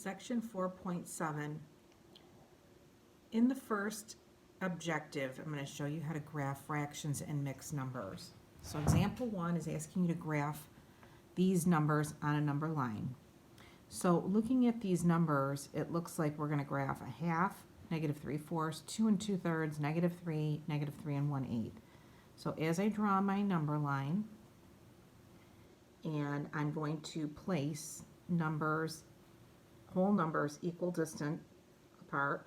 Section 4.7, in the first objective, I'm going to show you how to graph fractions and mixed numbers. So example 1 is asking you to graph these numbers on a number line. So looking at these numbers, it looks like we're going to graph a half, -3/4, 2 2/3, -3, -3 1/8. So as I draw my number line, and I'm going to place numbers, whole numbers equal distant apart,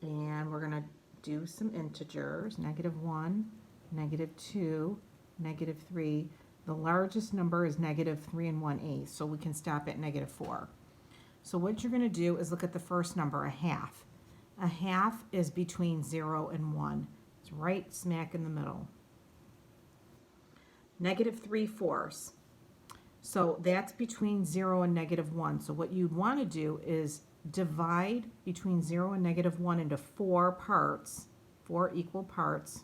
and we're going to do some integers, -1, -2, -3. The largest number is -3 1/8, so we can stop at -4. So what you're going to do is look at the first number, a half. A half is between 0 and 1. It's right smack in the middle. -3/4. So that's between 0 and -1. So what you'd want to do is divide between 0 and -1 into 4 parts, 4 equal parts.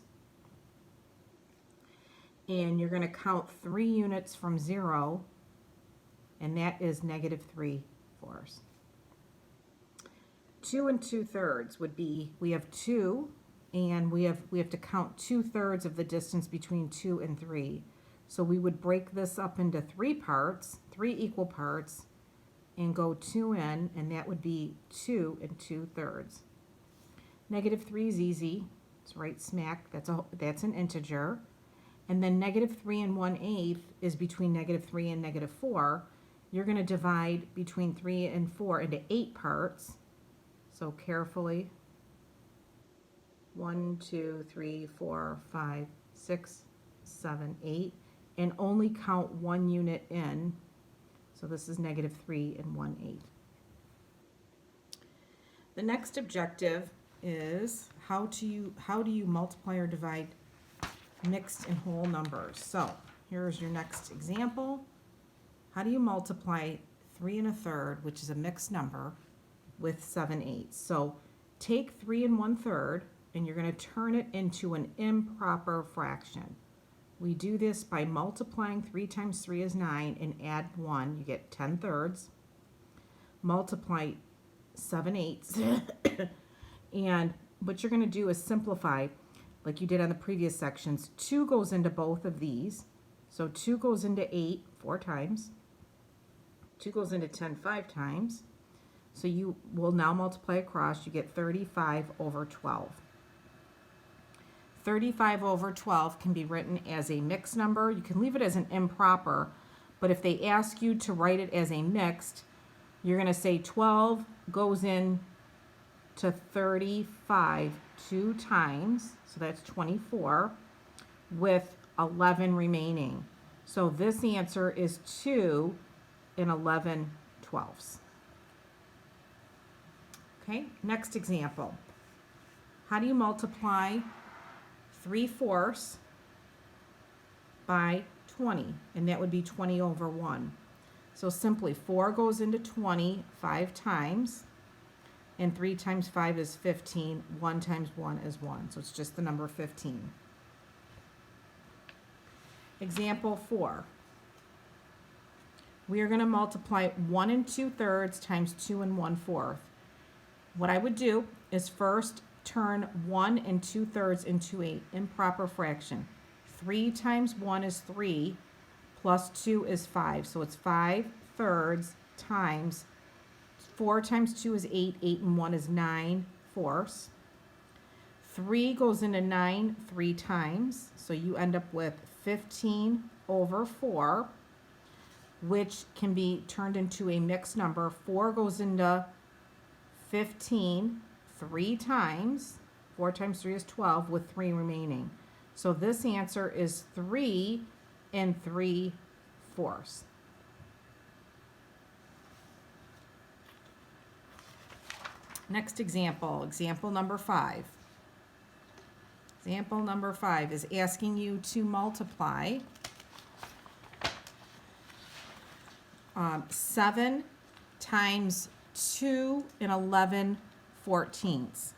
And you're going to count 3 units from 0, and that is -3/4. 2 2/3 would be, we have 2, and we have to count 2/3 of the distance between 2 and 3. So we would break this up into 3 parts, 3 equal parts, and go 2 in, and that would be 2 2/3. -3 is easy. It's right smack. That's an integer. And then -3 1/8 is between -3 and -4. You're going to divide between 3 and 4 into 8 parts. So carefully. 1, 2, 3, 4, 5, 6, 7, 8. And only count 1 unit in. So this is -3 1/8. The next objective is how do you multiply or divide mixed and whole numbers? So here's your next example. How do you multiply 3 1/3, which is a mixed number, with 7/8? So take 3 1/3 and you're going to turn it into an improper fraction. We do this by multiplying 3 times 3 is 9 and add 1. You get 10/3. Multiply 7/8. And what you're going to do is simplify like you did on the previous sections. 2 goes into both of these. So 2 goes into 8 4 times. 2 goes into 10 5 times. So you will now multiply across. You get 35/12. 35/12 can be written as a mixed number. You can leave it as an improper, but if they ask you to write it as a mixed, you're going to say 12 goes in to 35 2 times, so that's 24, with 11 remaining. So this answer is 2 11/12. Okay, next example. How do you multiply 3/4 by 20? And that would be 20/1. So simply 4 goes into 20 5 times, and 3 times 5 is 15. 1 times 1 is 1. So it's just the number 15. Example 4. We are going to multiply 1 2/3 times 2 1/4. What I would do is first turn 1 2/3 into an improper fraction. 3 times 1 is 3, plus 2 is 5. So it's 5/3 times 4 times 2 is 8. 8 and 1 is 9/4. 3 goes into 9 3 times. So you end up with 15/4, which can be turned into a mixed number. 4 goes into 15 3 times. 4 times 3 is 12, with 3 remaining. So this answer is 3 3/4. Next example, example number 5. Example number 5 is asking you to multiply 7 times 2 11/14.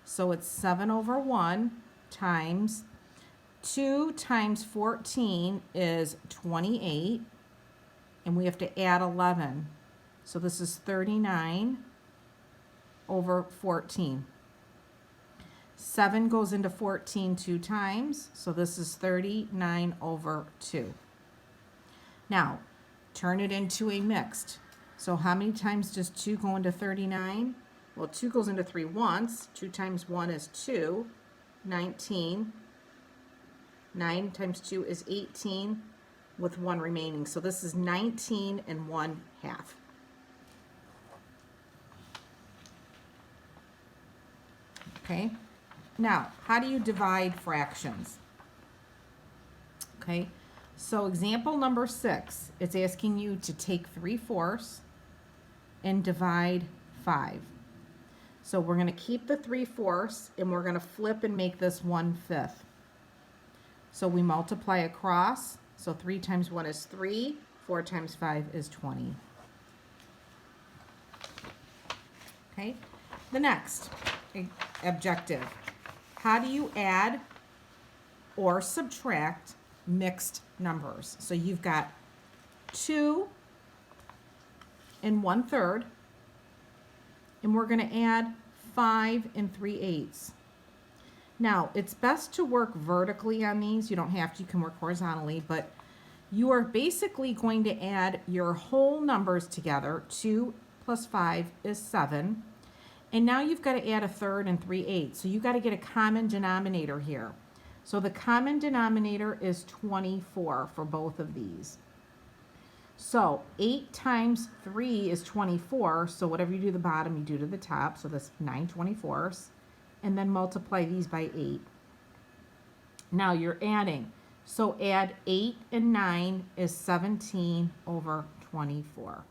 So it's 7/1 times 2 times 14 is 28 and we have to add 11. So this is 39 over 14. 7 goes into 14 two times, so this is 39 over 2. Now, turn it into a mixed. So how many times does 2 go into 39? Well, 2 goes into 3 once. 2 times 1 is 2, 19. 9 times 2 is 18 with 1 remaining. So this is 19 and 1/2. Okay, now how do you divide fractions? Okay, so example number 6, it's asking you to take 3/4 and divide 5. So we're going to keep the 3/4 and we're going to flip and make this 1/5. So we multiply across. So 3 times 1 is 3, 4 times 5 is 20. Okay, the next objective. How do you add or subtract mixed numbers? So you've got 2 and 1/3, and we're going to add 5 and 3/8. Now, it's best to work vertically on these. You don't have to, you can work horizontally, but you are basically going to add your whole numbers together. 2 plus 5 is 7. And now you've got to add 1/3 and 3/8. So you've got to get a common denominator here. So the common denominator is 24 for both of these. So 8 times 3 is 24. So whatever you do to the bottom, you do to the top. So that's 9/24. And then multiply these by 8. Now you're adding. So add 8 and 9 is 17 over 24.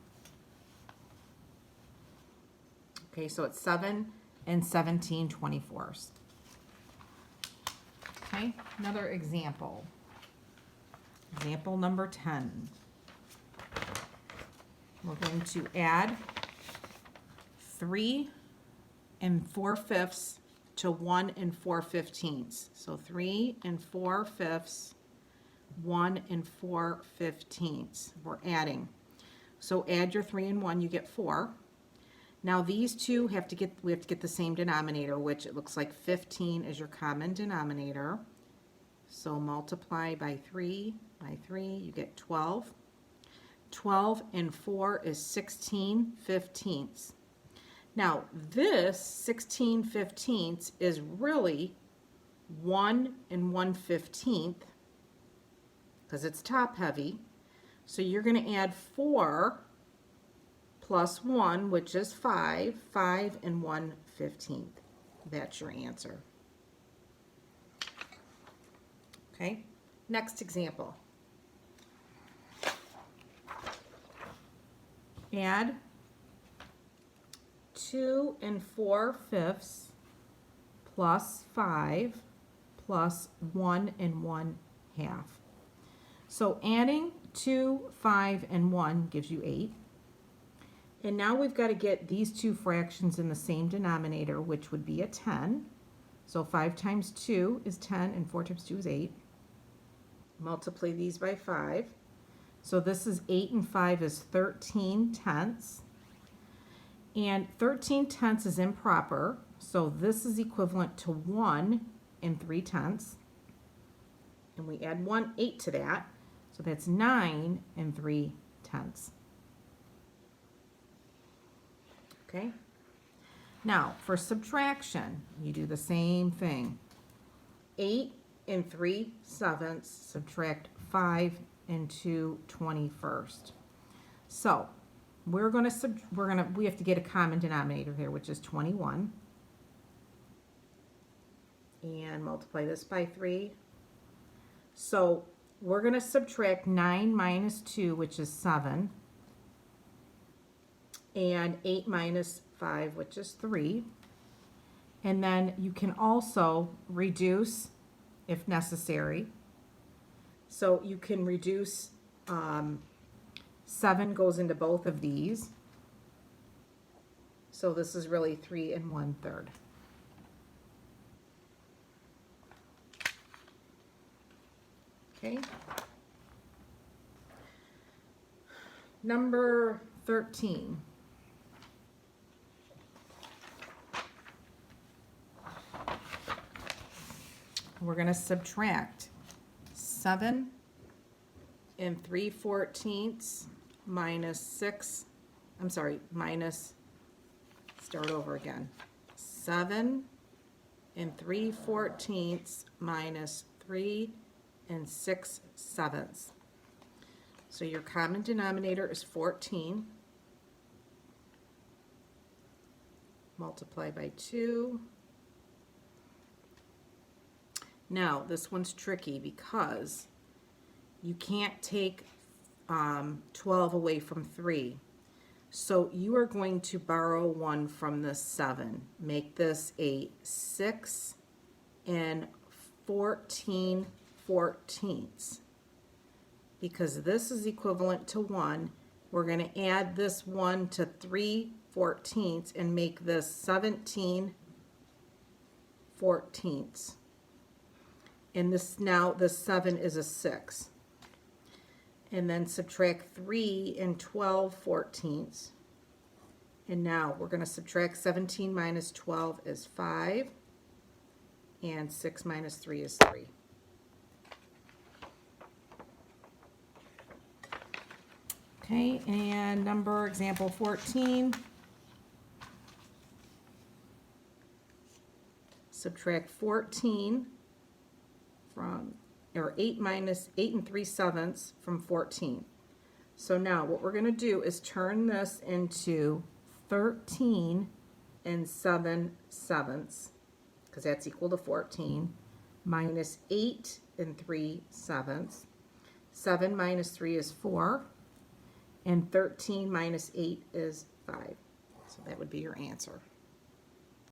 Okay, so it's 7 and 17/24. Okay, another example. Example number 10. We're going to add 3 and 4/5 to 1 and 4/15. So 3 and 4/5, 1 and 4/15. We're adding. So add your 3 and 1, you get 4. Now these two we have to get the same denominator, which it looks like 15 is your common denominator. So multiply by 3, you get 12. 12 and 4 is 16/15. Now this 16/15 is really 1 and 1/15 because it's top heavy. So you're going to add 4 plus 1, which is 5, 5 and 1/15. That's your answer. Okay, next example. Add 2 and 4/5 plus 5 plus 1 and 1/2. So adding 2, 5, and 1 gives you 8. And now we've got to get these two fractions in the same denominator, which would be a 10. So 5 times 2 is 10, and 4 times 2 is 8. Multiply these by 5. So this is 8 and 5 is 13/10. And 13/10 is improper, so this is equivalent to 1 and 3/10. And we add 1/8 to that, so that's 9 and 3/10. Okay? Now, for subtraction, you do the same thing. 8 and 3/7, subtract 5 and 2/21. So, we have to get a common denominator here, which is 21. And multiply this by 3. So, we're going to subtract 9 minus 2, which is 7. And 8 minus 5, which is 3. And then you can also reduce if necessary. So you can reduce, 7 goes into both of these. So this is really 3 and 1/3. Okay. Number 13. We're going to subtract 7 3/14 minus 6, start over again. 7 3/14 minus 3 6/7. So your common denominator is 14. Multiply by 2. Now, this one's tricky because you can't take 12 away from 3. So you are going to borrow 1 from the 7. Make this a 6 14/14. Because this is equivalent to 1, we're going to add this 1 to 3/14 and make this 17/14. And this 7 is a 6. And then subtract 3 12/14. And now we're going to subtract 17 minus 12 is 5. And 6 minus 3 is 3. Okay, and example 14. Subtract 14 from, or 8 3/7 from 14. So now what we're going to do is turn this into 13 7/7, because that's equal to 14, minus 8 3/7. 7 minus 3 is 4, and 13 minus 8 is 5. So that would be your answer.